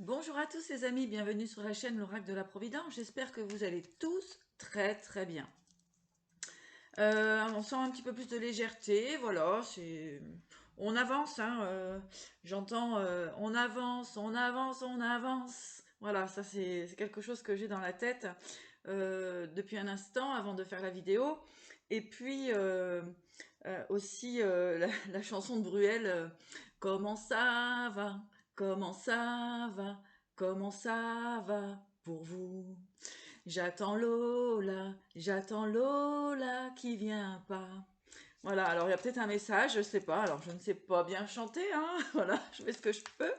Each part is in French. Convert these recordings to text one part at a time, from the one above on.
Bonjour à tous les amis, bienvenue sur la chaîne L'Oracle de la Providence. J'espère que vous allez tous très bien. On sent un petit peu plus de légèreté, voilà, on avance, hein, j'entends on avance, on avance, on avance. Voilà, ça c'est quelque chose que j'ai dans la tête depuis un instant avant de faire la vidéo. Et puis aussi la chanson de Bruel, comment ça va, comment ça va, comment ça va pour vous? J'attends Lola qui vient pas. Voilà, alors il y a peut-être un message, je sais pas, alors je ne sais pas bien chanter, hein, voilà, je fais ce que je peux.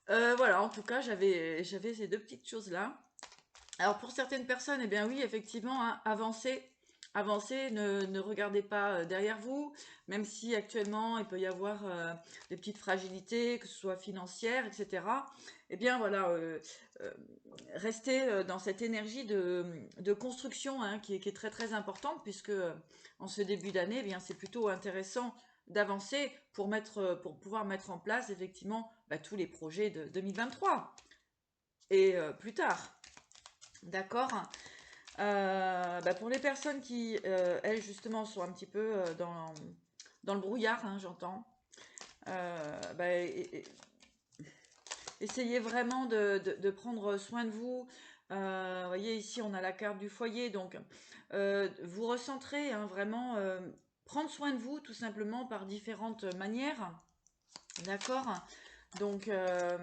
Voilà, en tout cas, j'avais ces deux petites choses-là. Alors pour certaines personnes, eh bien oui, effectivement, hein, avancez, ne regardez pas derrière vous, même si actuellement il peut y avoir des petites fragilités, que ce soit financières, etc. Eh bien voilà, euh, restez dans cette énergie de construction, hein, qui est très importante, puisque en ce début d'année, eh bien c'est plutôt intéressant d'avancer pour pouvoir mettre en place effectivement tous les projets de 2023 et plus tard. D'accord. Pour les personnes qui, elles, justement, sont un petit peu dans le brouillard, hein, j'entends, essayez vraiment de prendre soin de vous. Vous voyez, ici, on a la carte du foyer, donc vous recentrez, hein, vraiment, prendre soin de vous, tout simplement, par différentes manières. D'accord. Donc, euh,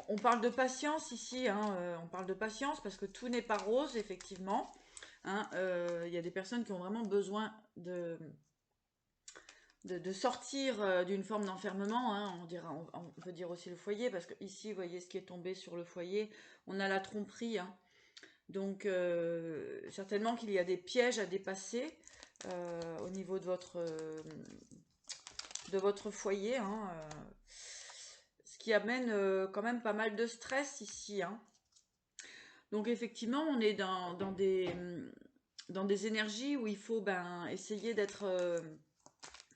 on parle de patience ici, hein, on parle de patience parce que tout n'est pas rose, effectivement. Hein, y a des personnes qui ont vraiment besoin de sortir d'une forme d'enfermement. Hein, on peut dire aussi le foyer, parce que ici, vous voyez ce qui est tombé sur le foyer. On a la tromperie. Hein. Donc, certainement qu'il y a des pièges à dépasser au niveau de votre foyer. Hein, ce qui amène quand même pas mal de stress ici. Hein. Donc effectivement, on est dans des énergies où il faut essayer d'être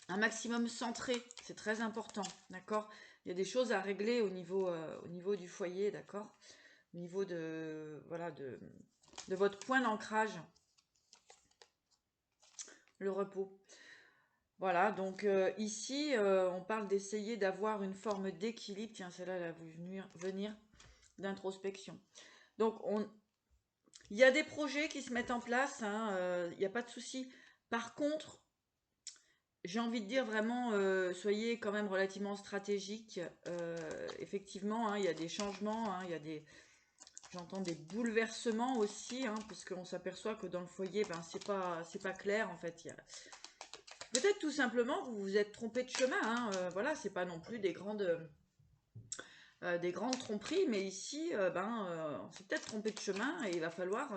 un maximum centré. C'est très important, d'accord? Il y a des choses à régler au niveau du foyer, d'accord? Au niveau de votre point d'ancrage, le repos. Voilà, donc ici, on parle d'essayer d'avoir une forme d'équilibre. Tiens, celle-là, elle a voulu venir d'introspection. Donc, il y a des projets qui se mettent en place, hein, il n'y a pas de souci. Par contre, j'ai envie de dire vraiment, soyez quand même relativement stratégique. Effectivement, hein, il y a des changements, hein, j'entends des bouleversements aussi, hein, puisqu'on s'aperçoit que dans le foyer, c'est pas clair en fait. Peut-être tout simplement vous vous êtes trompé de chemin. Hein, voilà, c'est pas non plus des grandes tromperies, mais ici, on s'est peut-être trompé de chemin et il va falloir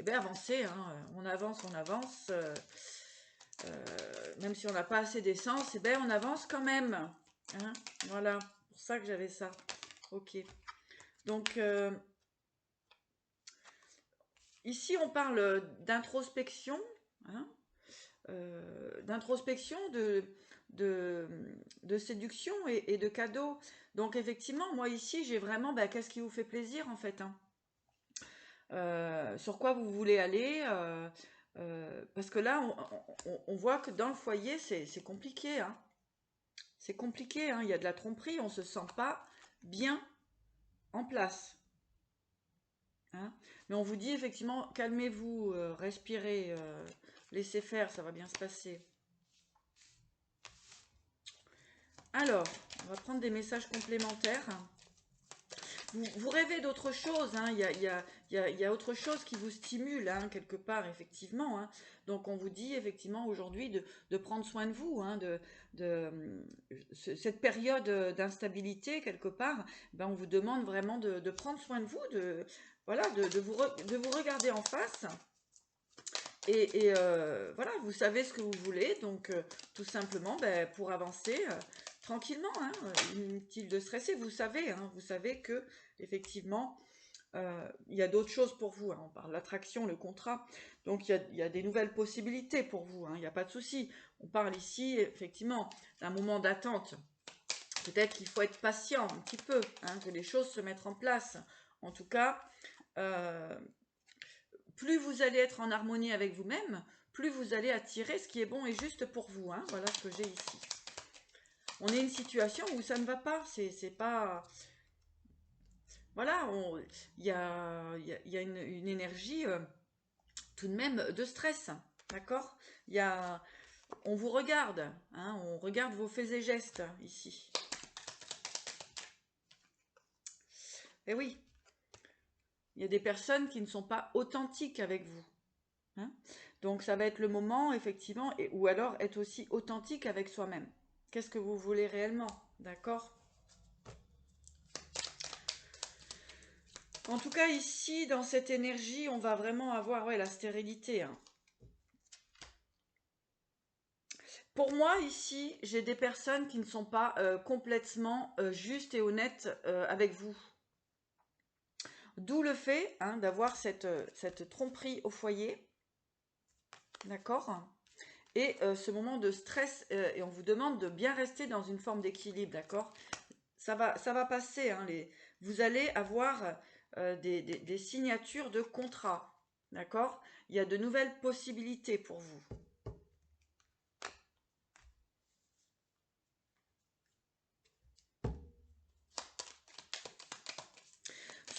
avancer. Hein, on avance, on avance. Même si on n'a pas assez d'essence, on avance quand même. Hein, voilà, c'est pour ça que j'avais ça. Ok. Donc, ici, on parle d'introspection. Hein, d'introspection, de, de séduction et de cadeaux. Donc, effectivement, moi, ici, j'ai vraiment, qu'est-ce qui vous fait plaisir, en fait, hein. Sur quoi vous voulez aller. Parce que là, on voit que dans le foyer, c'est compliqué. Hein. C'est compliqué. Hein. Il y a de la tromperie. On ne se sent pas bien en place. Hein. Mais on vous dit effectivement, calmez-vous, respirez, laissez faire, ça va bien se passer. Alors, on va prendre des messages complémentaires. Vous rêvez d'autre chose, hein. Il y a autre chose qui vous stimule, hein, quelque part, effectivement. Hein. Donc on vous dit effectivement aujourd'hui de prendre soin de vous, hein, cette période d'instabilité, quelque part, on vous demande vraiment de prendre soin de vous, voilà, de vous regarder en face. Voilà, vous savez ce que vous voulez, donc tout simplement, pour avancer tranquillement, hein, inutile de stresser, vous savez que effectivement, il y a d'autres choses pour vous, hein. On parle de l'attraction, le contrat, donc il y a des nouvelles possibilités pour vous, hein. Il n'y a pas de souci. On parle ici, effectivement, d'un moment d'attente. Peut-être qu'il faut être patient un petit peu, hein, que les choses se mettent en place. En tout cas, plus vous allez être en harmonie avec vous-même, plus vous allez attirer ce qui est bon et juste pour vous, hein. Voilà ce que j'ai ici. On est une situation où ça ne va pas, c'est pas... Voilà, il y a une énergie tout de même de stress, d'accord? On vous regarde, hein, on regarde vos faits et gestes ici. Et oui, il y a des personnes qui ne sont pas authentiques avec vous, hein. Donc ça va être le moment, effectivement, ou alors être aussi authentique avec soi-même. Qu'est-ce que vous voulez réellement, d'accord? En tout cas, ici, dans cette énergie, on va vraiment avoir la stérilité, hein. Pour moi, ici, j'ai des personnes qui ne sont pas complètement justes et honnêtes avec vous. D'où le fait, hein, d'avoir cette tromperie au foyer, d'accord? Et ce moment de stress, et on vous demande de bien rester dans une forme d'équilibre, d'accord? Ça va passer, hein, vous allez avoir des signatures de contrats, d'accord? Il y a de nouvelles possibilités pour vous.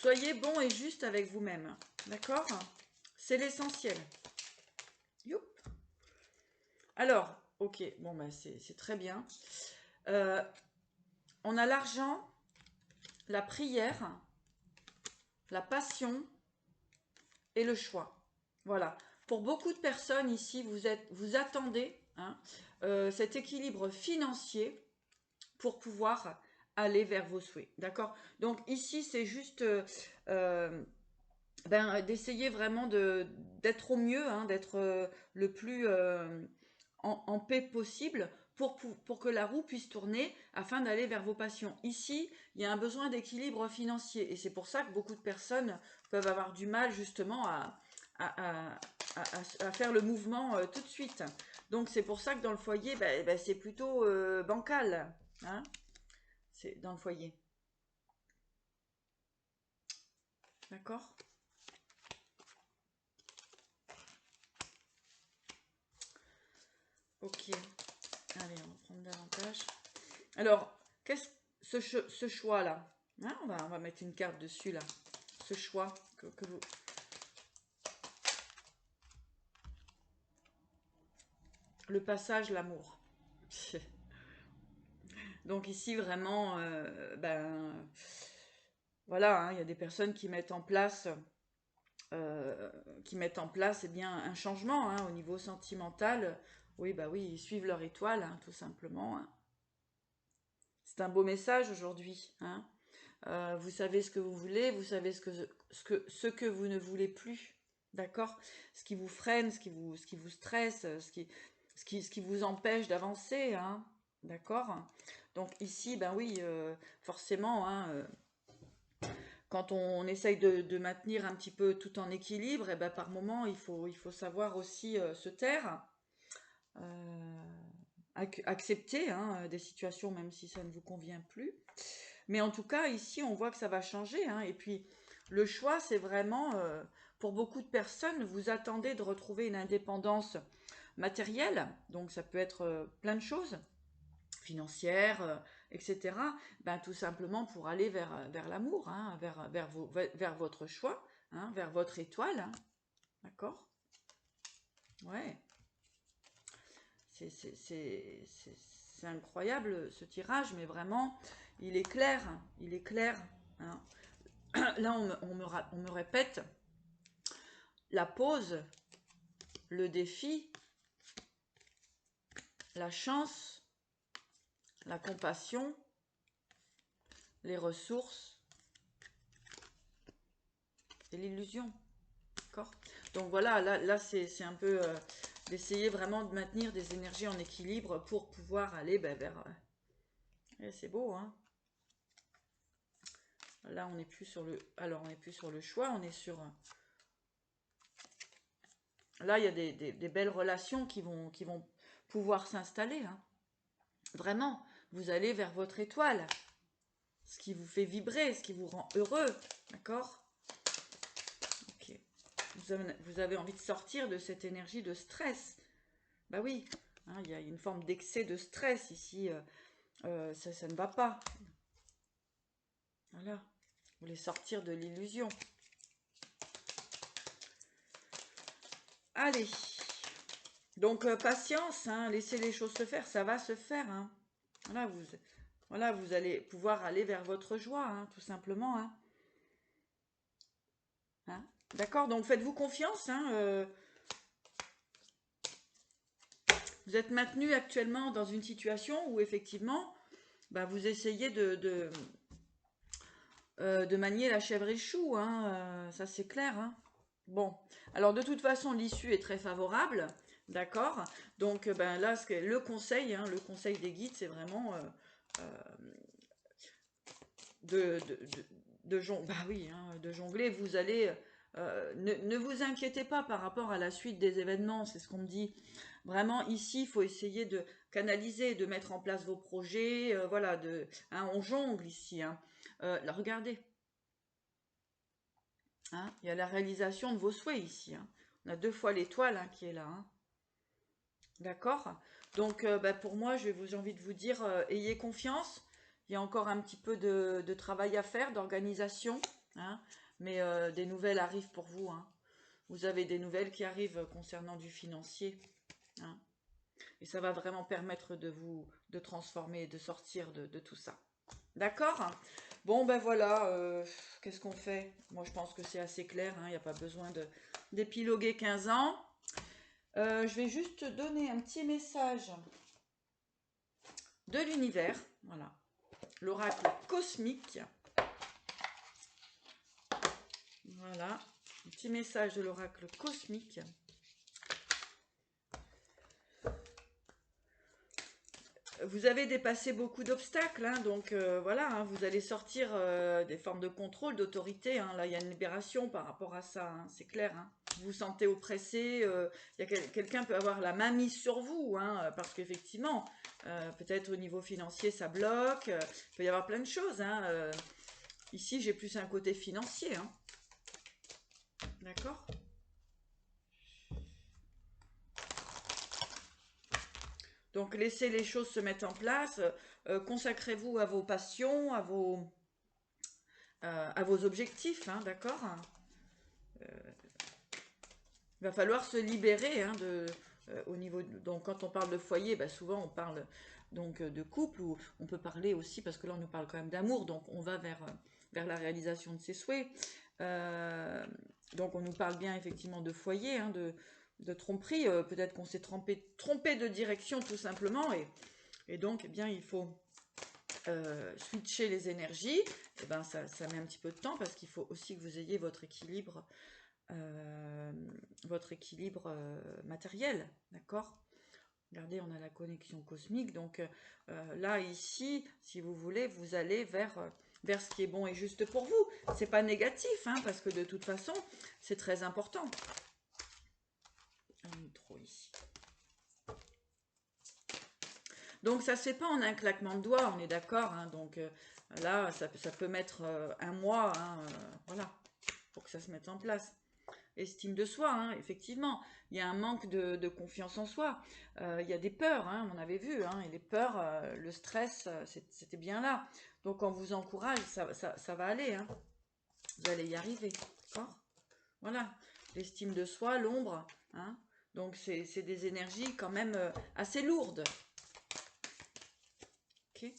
Soyez bon et juste avec vous-même, d'accord? C'est l'essentiel. Youp. Alors, ok, bon, bah, c'est très bien. On a l'argent, la prière, la passion et le choix. Voilà. Pour beaucoup de personnes ici, vous attendez, hein, cet équilibre financier pour pouvoir aller vers vos souhaits. D'accord? Donc ici, c'est juste d'essayer vraiment d'être au mieux, hein, d'être le plus en paix possible pour que la roue puisse tourner afin d'aller vers vos passions. Ici, il y a un besoin d'équilibre financier et c'est pour ça que beaucoup de personnes peuvent avoir du mal justement à, à faire le mouvement tout de suite. Donc c'est pour ça que dans le foyer, c'est plutôt bancal, hein, c'est dans le foyer. D'accord? Ok. Allez, on va prendre davantage. Alors, ce choix-là, hein, on va mettre une carte dessus, là. Ce choix que vous... Le passage, l'amour. Donc ici, vraiment, voilà, hein, il y a des personnes qui mettent en place... eh bien, un changement, hein, au niveau sentimental. Oui, bah oui, ils suivent leur étoile, hein, tout simplement, hein. C'est un beau message aujourd'hui, hein. Vous savez ce que vous voulez, vous savez ce que vous ne voulez plus, d'accord? Ce qui vous freine, ce qui vous stresse, ce qui vous empêche d'avancer, hein, d'accord? Donc ici, ben oui, forcément, hein, quand on essaye de maintenir un petit peu tout en équilibre, et ben par moment, il faut savoir aussi se taire, euh, accepter, hein, des situations même si ça ne vous convient plus. Mais en tout cas, ici, on voit que ça va changer, hein. Et puis, le choix, c'est vraiment, pour beaucoup de personnes, vous attendez de retrouver une indépendance matérielle. Donc, ça peut être plein de choses, financières, etc. Ben, tout simplement pour aller vers l'amour, hein, vers votre choix, hein, vers votre étoile. Hein. D'accord? Ouais. C'est incroyable ce tirage, mais vraiment, il est clair. Il est clair. Hein. Là, on me répète la pause, le défi, la chance, la compassion, les ressources et l'illusion. D'accord? Donc voilà, là c'est un peu d'essayer vraiment de maintenir des énergies en équilibre pour pouvoir aller vers... c'est beau, hein? Là, on n'est plus sur le... Alors, on n'est plus sur le choix, on est sur... Là, il y a des belles relations qui vont pouvoir s'installer. Hein. Vraiment, vous allez vers votre étoile. Ce qui vous fait vibrer, ce qui vous rend heureux. D'accord? Ok. Vous avez envie de sortir de cette énergie de stress. Bah oui, hein, il y a une forme d'excès de stress ici. Ça ne va pas. Voilà. Vous voulez sortir de l'illusion. Allez. Donc, patience, hein, laissez les choses se faire, ça va se faire. Hein. Voilà, vous allez pouvoir aller vers votre joie, hein, tout simplement. Hein. Hein. D'accord, donc faites-vous confiance. Hein, vous êtes maintenu actuellement dans une situation où, effectivement, bah, vous essayez de manier la chèvre et le chou. Hein, ça, c'est clair. Hein. Bon, alors de toute façon, l'issue est très favorable. D'accord. Donc ben là, le conseil, hein, le conseil des guides, c'est vraiment de, de, bah oui, hein, de jongler. Vous allez, ne vous inquiétez pas par rapport à la suite des événements, c'est ce qu'on me dit. Vraiment, ici, il faut essayer de canaliser, de mettre en place vos projets. Voilà, hein, on jongle ici. Hein. Là, regardez, hein, il y a la réalisation de vos souhaits ici. Hein. On a 2 fois l'étoile hein, qui est là. Hein. D'accord. Donc, bah, pour moi, j'ai envie de vous dire, ayez confiance. Il y a encore un petit peu de travail à faire, d'organisation. Hein, mais des nouvelles arrivent pour vous. Hein. Vous avez des nouvelles qui arrivent concernant du financier. Hein, et ça va vraiment permettre de transformer et de sortir de tout ça. D'accord. Bon, ben voilà. Qu'est-ce qu'on fait? Moi, je pense que c'est assez clair. Hein, il n'y a pas besoin d'épiloguer 15 ans. Je vais juste donner un petit message de l'univers. Voilà. L'oracle cosmique. Voilà. Un petit message de l'oracle cosmique. Vous avez dépassé beaucoup d'obstacles, hein, donc voilà, hein, vous allez sortir des formes de contrôle, d'autorité. Hein, là, il y a une libération par rapport à ça, hein, c'est clair. Hein. Vous vous sentez oppressé, quelqu'un peut avoir la main mise sur vous, hein, parce qu'effectivement, peut-être au niveau financier, ça bloque. Il peut y avoir plein de choses. Hein, ici, j'ai plus un côté financier. Hein. D'accord ? Donc, laissez les choses se mettre en place. Consacrez-vous à vos passions, à vos objectifs, hein, d'accord? Il va falloir se libérer hein, au niveau. Donc, quand on parle de foyer, bah, souvent on parle donc de couple, ou on peut parler aussi, parce que là on nous parle quand même d'amour, donc on va vers la réalisation de ses souhaits. Donc, on nous parle bien effectivement de foyer, hein, de tromperie. Peut-être qu'on s'est trompé de direction tout simplement, et donc, eh bien, il faut switcher les énergies. Et ben, ça met un petit peu de temps parce qu'il faut aussi que vous ayez votre équilibre matériel, d'accord? Regardez, on a la connexion cosmique, donc là, ici, si vous voulez, vous allez vers ce qui est bon et juste pour vous. C'est pas négatif, hein, parce que de toute façon, c'est très important. On est trop ici. Donc, ça se fait pas en un claquement de doigts, on est d'accord, hein, donc là, ça peut mettre un mois, hein, voilà, pour que ça se mette en place. Estime de soi, hein, effectivement. Il y a un manque de confiance en soi. Il y a des peurs, hein, on avait vu, hein, et les peurs, le stress, c'était bien là. Donc on vous encourage, ça va aller. Hein. Vous allez y arriver. D'accord? Voilà. L'estime de soi, l'ombre. Hein. Donc c'est des énergies quand même assez lourdes. Ok?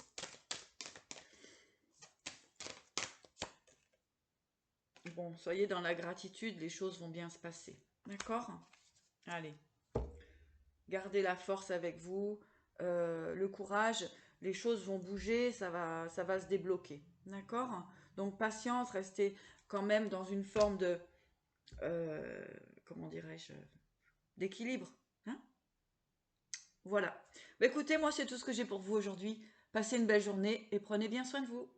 Bon, soyez dans la gratitude, les choses vont bien se passer. D'accord? Allez. Gardez la force avec vous, le courage, les choses vont bouger, ça va se débloquer. D'accord? Donc patience, restez quand même dans une forme comment dirais-je, d'équilibre. Hein? Voilà. Bah, écoutez, moi c'est tout ce que j'ai pour vous aujourd'hui. Passez une belle journée et prenez bien soin de vous.